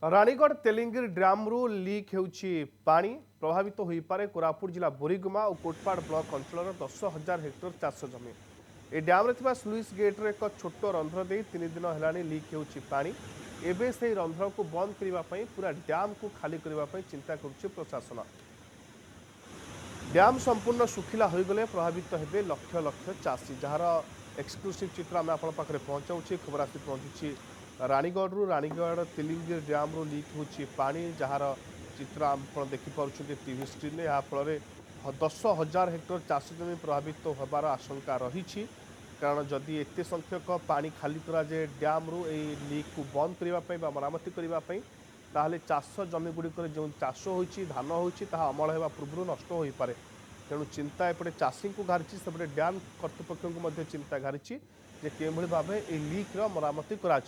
राणीगढ़ तेलिंगिर ड्रामु leak होउछि पानी प्रभावित हो पारे कोरापुट जिला बोरीगुमा और कोटपाड़ ब्लॉक अंचल 10,000 हेक्टर चाष जमी। ए डैम्रे थिबा स्लुइस गेट्रे एक छोट रंध्र दे 3 दिन हेलानी लीक होउछि पानी। एबे से रंध्र को बंद करने पूरा डैम को खाली करने चिंता करुछि प्रशासन। डैम संपूर्ण सुखिला हो गले प्रभावित हेबे लक्ष लक्ष चाषी जार एक्सक्लूसिव चित्र आम आप पहुंचाऊँ। खबर आसी पहुंची राणीगढ़ राणीगढ़ तेलिंगिर ड्रामु लीक होउछि पानी जार चित्र आप देखिपुं टीवी स्क्रीन। यहाँ फल 10,000 हेक्टर चाष जमी प्रभावित होबार आशंका रही। कारण जदि एत संख्यक पानी खाली कराए डैम्रु लीक को बंद करने मरामती करने ताहले चाष जमी गुड़िक जो चाष होती धान होती अमल होगा पूर्व नष्ट हो पारे। तेणु चिंता एपटे चाषी को घारी सेपटे डैम कर्तृपक्ष को चिंता घारी जे के भाव लीक्र मरामती करा।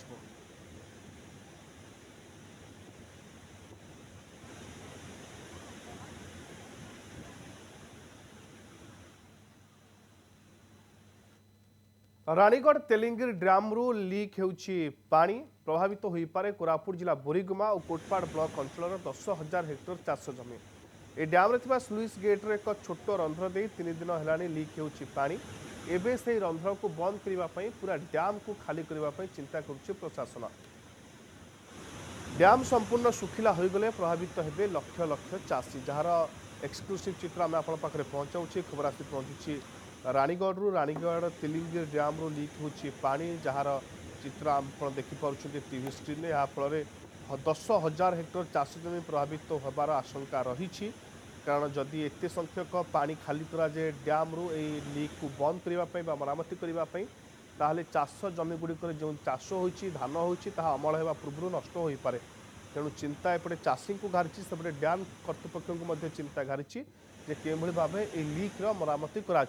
राणीगढ़ तेलिंगिर ड्रामु लीक होउछि पानी प्रभावित हो पारे कोरापुट जिला बोरीगुमा और कोटपाड़ ब्लॉक अंचल 10,000 हेक्टर चाष जमी। ए डैम्रे थिबा स्लुइस गेट्रे एक छोट रंध्र दे 3 दिन हेलानी लीक होउछि पानी। एबे से रंध्र को बंद करने पूरा डैम को खाली करने चिंता करुछि प्रशासन। डैम संपूर्ण सुखिला हो गले प्रभावित हेबे लक्ष लक्ष चाषी जार एक्सक्लूसिव चित्र आम आप पहुंचाऊँ। खबर आसी पहुंची राणीगढ़ राणीगढ़ तेलिंगिर ड्रामु लीक होउछि पानी जार चित्र आप देखिपुं टीवी स्क्रीन। यहाँ फल 10,000 हेक्टर चाष जमी प्रभावित होबार आशंका रही। कारण जदि एत संख्यक पानी खाली कराए डैम्रु लीक को बंद करने मरामती करने ताहले चाष जमी गुड़िक जो चाष होती धान होती अमल होगा पूर्व नष्ट हो पारे। तेणु चिंता एपटे चाषी को घारी सेपटे डैम कर्तृपक्ष को चिंता घारी जे के भाव लीक्र मरामती करा।